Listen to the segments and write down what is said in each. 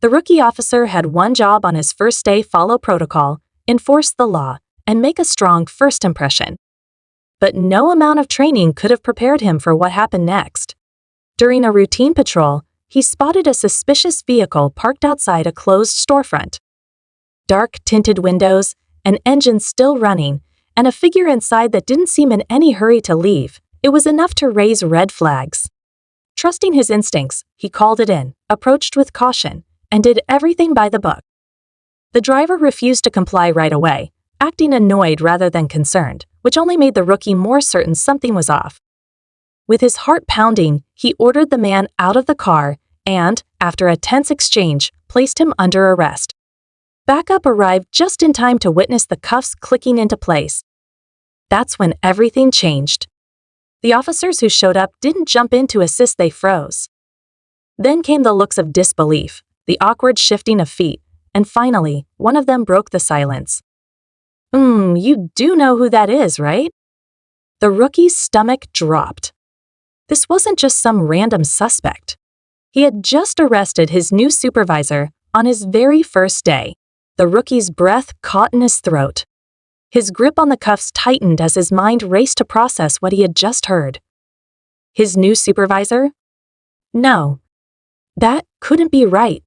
The rookie officer had one job on his first day: follow protocol, enforce the law, and make a strong first impression. But no amount of training could have prepared him for what happened next. During a routine patrol, he spotted a suspicious vehicle parked outside a closed storefront. Dark tinted windows, an engine still running, and a figure inside that didn't seem in any hurry to leave. It was enough to raise red flags. Trusting his instincts, he called it in, approached with caution, and did everything by the book. The driver refused to comply right away, acting annoyed rather than concerned, which only made the rookie more certain something was off. With his heart pounding, he ordered the man out of the car and, after a tense exchange, placed him under arrest. Backup arrived just in time to witness the cuffs clicking into place. That's when everything changed. The officers who showed up didn't jump in to assist, they froze. Then came the looks of disbelief, the awkward shifting of feet, and finally, one of them broke the silence. You do know who that is, right? The rookie's stomach dropped. This wasn't just some random suspect. He had just arrested his new supervisor on his very first day. The rookie's breath caught in his throat. His grip on the cuffs tightened as his mind raced to process what he had just heard. His new supervisor? No. That couldn't be right.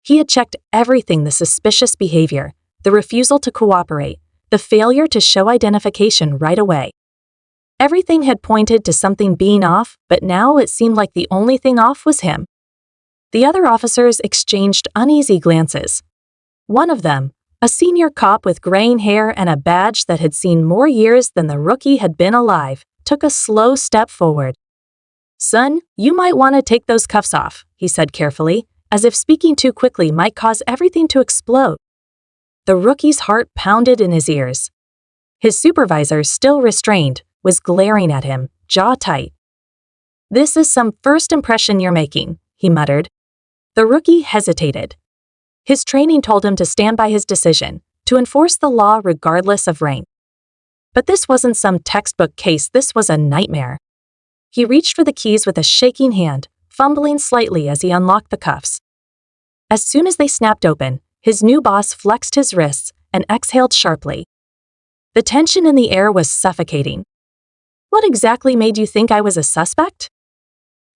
He had checked everything: the suspicious behavior, the refusal to cooperate, the failure to show identification right away. Everything had pointed to something being off, but now it seemed like the only thing off was him. The other officers exchanged uneasy glances. One of them, a senior cop with graying hair and a badge that had seen more years than the rookie had been alive, took a slow step forward. "Son, you might want to take those cuffs off," he said carefully, as if speaking too quickly might cause everything to explode. The rookie's heart pounded in his ears. His supervisor, still restrained, was glaring at him, jaw tight. "This is some first impression you're making," he muttered. The rookie hesitated. His training told him to stand by his decision, to enforce the law regardless of rank. But this wasn't some textbook case, this was a nightmare. He reached for the keys with a shaking hand, fumbling slightly as he unlocked the cuffs. As soon as they snapped open, his new boss flexed his wrists and exhaled sharply. The tension in the air was suffocating. "What exactly made you think I was a suspect?"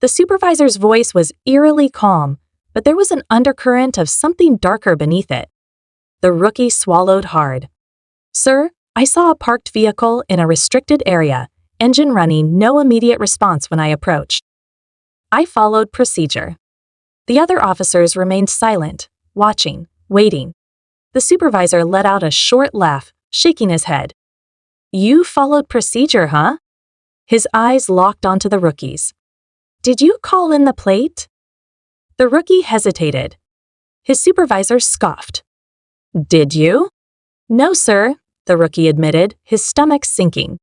The supervisor's voice was eerily calm, but there was an undercurrent of something darker beneath it. The rookie swallowed hard. "Sir, I saw a parked vehicle in a restricted area, engine running, no immediate response when I approached. I followed procedure." The other officers remained silent, watching, waiting. The supervisor let out a short laugh, shaking his head. "You followed procedure, huh?" His eyes locked onto the rookie's. "Did you call in the plate?" The rookie hesitated. His supervisor scoffed. "Did you?" "No, sir," the rookie admitted, his stomach sinking.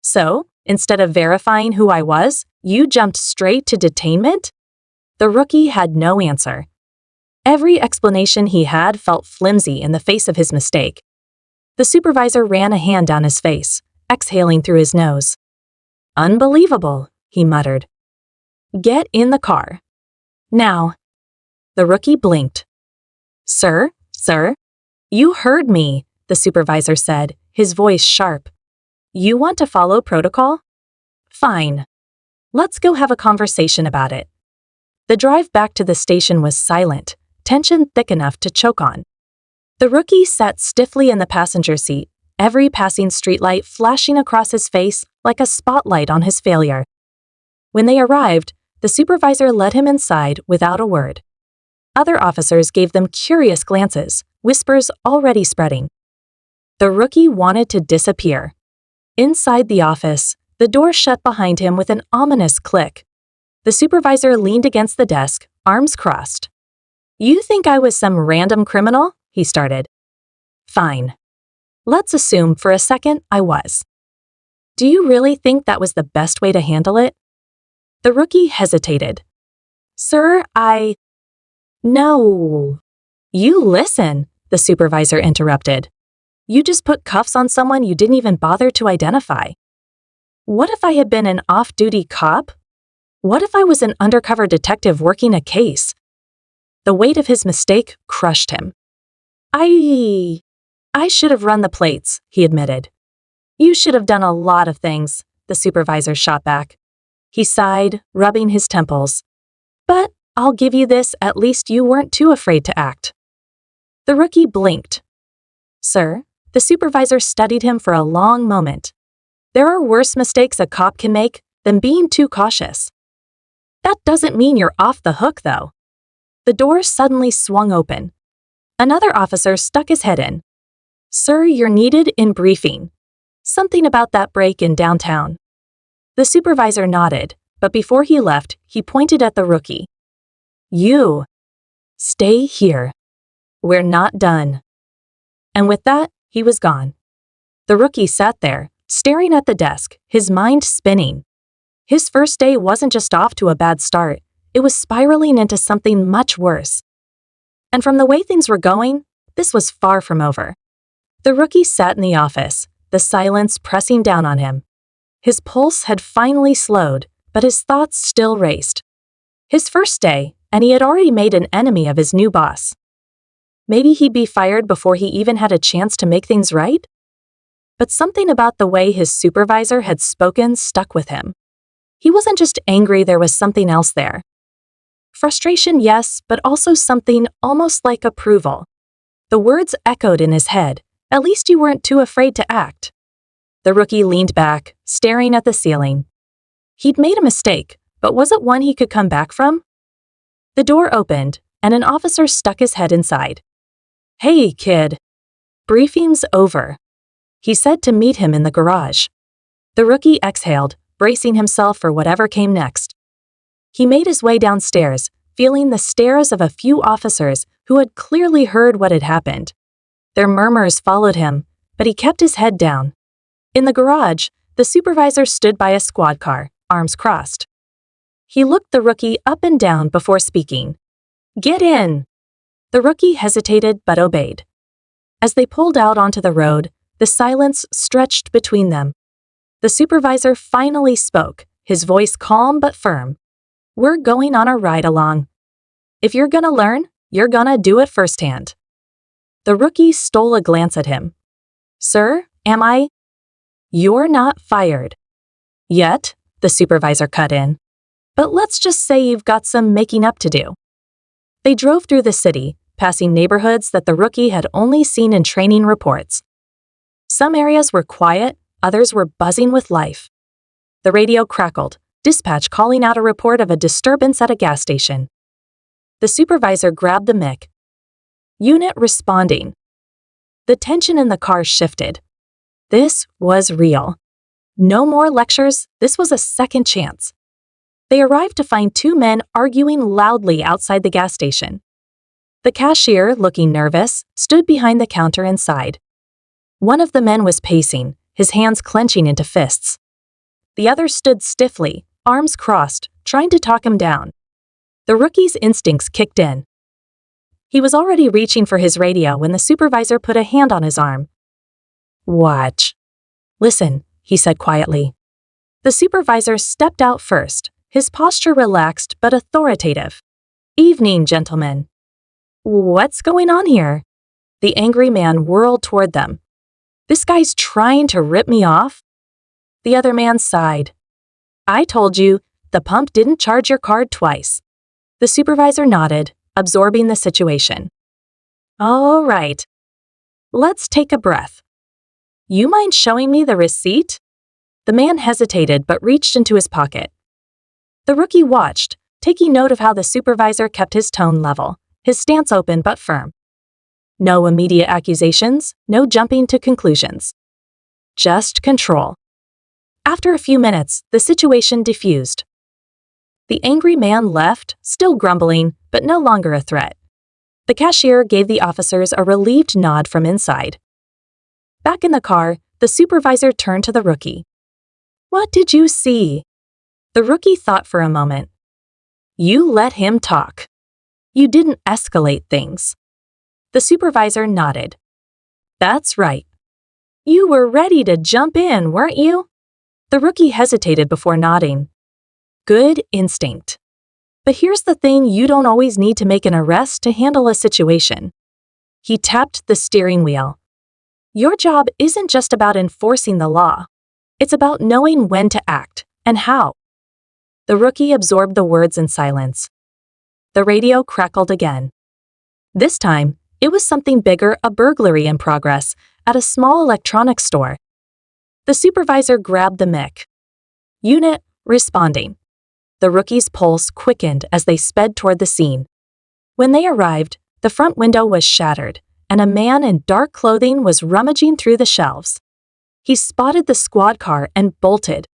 "So, instead of verifying who I was, you jumped straight to detainment?" The rookie had no answer. Every explanation he had felt flimsy in the face of his mistake. The supervisor ran a hand down his face, exhaling through his nose. "Unbelievable," he muttered. "Get in the car. Now." The rookie blinked. Sir, you heard me," the supervisor said, his voice sharp. "You want to follow protocol? Fine. Let's go have a conversation about it." The drive back to the station was silent, tension thick enough to choke on. The rookie sat stiffly in the passenger seat, every passing streetlight flashing across his face like a spotlight on his failure. When they arrived, the supervisor led him inside without a word. Other officers gave them curious glances, whispers already spreading. The rookie wanted to disappear. Inside the office, the door shut behind him with an ominous click. The supervisor leaned against the desk, arms crossed. "You think I was some random criminal?" he started. "Fine. Let's assume for a second I was. Do you really think that was the best way to handle it?" The rookie hesitated. "Sir, No. You listen," the supervisor interrupted. "You just put cuffs on someone you didn't even bother to identify. What if I had been an off-duty cop? What if I was an undercover detective working a case?" The weight of his mistake crushed him. I should have run the plates, he admitted. You should have done a lot of things, the supervisor shot back. He sighed, rubbing his temples. But I'll give you this, at least you weren't too afraid to act. The rookie blinked. Sir, the supervisor studied him for a long moment. There are worse mistakes a cop can make than being too cautious. That doesn't mean you're off the hook, though. The door suddenly swung open. Another officer stuck his head in. Sir, you're needed in briefing. Something about that break in downtown. The supervisor nodded, but before he left, he pointed at the rookie. You. Stay here. We're not done. And with that, he was gone. The rookie sat there, staring at the desk, his mind spinning. His first day wasn't just off to a bad start, it was spiraling into something much worse. And from the way things were going, this was far from over. The rookie sat in the office, the silence pressing down on him. His pulse had finally slowed, but his thoughts still raced. His first day, and he had already made an enemy of his new boss. Maybe he'd be fired before he even had a chance to make things right? But something about the way his supervisor had spoken stuck with him. He wasn't just angry, there was something else there. Frustration, yes, but also something almost like approval. The words echoed in his head, at least you weren't too afraid to act. The rookie leaned back, staring at the ceiling. He'd made a mistake, but was it one he could come back from? The door opened, and an officer stuck his head inside. Hey, kid. Briefing's over, he said to meet him in the garage. The rookie exhaled, bracing himself for whatever came next. He made his way downstairs, feeling the stares of a few officers who had clearly heard what had happened. Their murmurs followed him, but he kept his head down. In the garage, the supervisor stood by a squad car, arms crossed. He looked the rookie up and down before speaking. Get in! The rookie hesitated but obeyed. As they pulled out onto the road, the silence stretched between them. The supervisor finally spoke, his voice calm but firm. We're going on a ride along. If you're gonna learn, you're gonna do it firsthand. The rookie stole a glance at him. Sir, am I? You're not fired. Yet, the supervisor cut in. But let's just say you've got some making up to do. They drove through the city, passing neighborhoods that the rookie had only seen in training reports. Some areas were quiet, others were buzzing with life. The radio crackled, dispatch calling out a report of a disturbance at a gas station. The supervisor grabbed the mic. Unit responding. The tension in the car shifted. This was real. No more lectures, this was a second chance. They arrived to find two men arguing loudly outside the gas station. The cashier, looking nervous, stood behind the counter inside. One of the men was pacing, his hands clenching into fists. The other stood stiffly, arms crossed, trying to talk him down. The rookie's instincts kicked in. He was already reaching for his radio when the supervisor put a hand on his arm. Watch. Listen, he said quietly. The supervisor stepped out first, his posture relaxed but authoritative. Evening, gentlemen. What's going on here? The angry man whirled toward them. This guy's trying to rip me off? The other man sighed. I told you, the pump didn't charge your card twice. The supervisor nodded, absorbing the situation. All right. Let's take a breath. You mind showing me the receipt? The man hesitated but reached into his pocket. The rookie watched, taking note of how the supervisor kept his tone level, his stance open but firm. No immediate accusations, no jumping to conclusions. Just control. After a few minutes, the situation diffused. The angry man left, still grumbling, but no longer a threat. The cashier gave the officers a relieved nod from inside. Back in the car, the supervisor turned to the rookie. What did you see? The rookie thought for a moment. You let him talk. You didn't escalate things. The supervisor nodded. That's right. You were ready to jump in, weren't you? The rookie hesitated before nodding. Good instinct. But here's the thing, you don't always need to make an arrest to handle a situation. He tapped the steering wheel. Your job isn't just about enforcing the law. It's about knowing when to act and how. The rookie absorbed the words in silence. The radio crackled again. This time, it was something bigger, a burglary in progress at a small electronics store. The supervisor grabbed the mic. Unit, responding. The rookie's pulse quickened as they sped toward the scene. When they arrived, the front window was shattered, and a man in dark clothing was rummaging through the shelves. He spotted the squad car and bolted.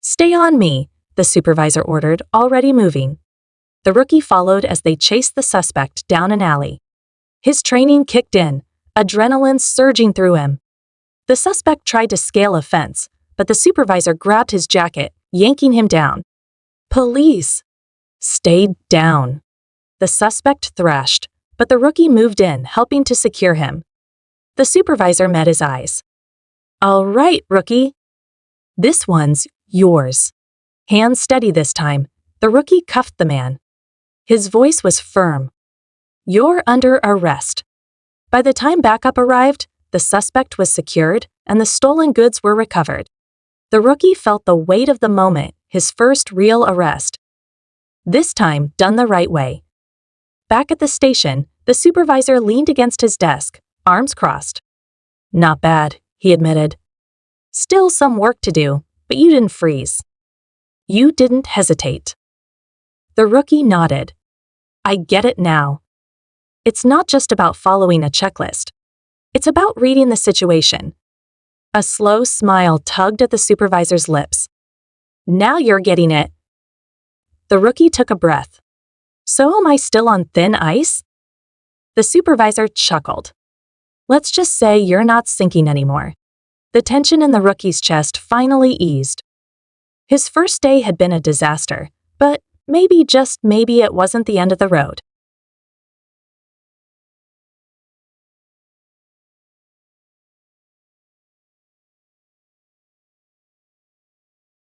"Stay on me," the supervisor ordered, already moving. The rookie followed as they chased the suspect down an alley. His training kicked in, adrenaline surging through him. The suspect tried to scale a fence, but the supervisor grabbed his jacket, yanking him down. "Police!" "Stay down," the suspect thrashed, but the rookie moved in, helping to secure him. The supervisor met his eyes. "All right, rookie. This one's yours." Hands steady this time, the rookie cuffed the man. His voice was firm. "You're under arrest." By the time backup arrived, the suspect was secured and the stolen goods were recovered. The rookie felt the weight of the moment, his first real arrest. This time, done the right way. Back at the station, the supervisor leaned against his desk, arms crossed. "Not bad," he admitted. "Still some work to do, but you didn't freeze. You didn't hesitate." The rookie nodded. "I get it now. It's not just about following a checklist. It's about reading the situation." A slow smile tugged at the supervisor's lips. "Now you're getting it." The rookie took a breath. "So am I still on thin ice?" The supervisor chuckled. "Let's just say you're not sinking anymore." The tension in the rookie's chest finally eased. His first day had been a disaster, but maybe, just maybe, it wasn't the end of the road.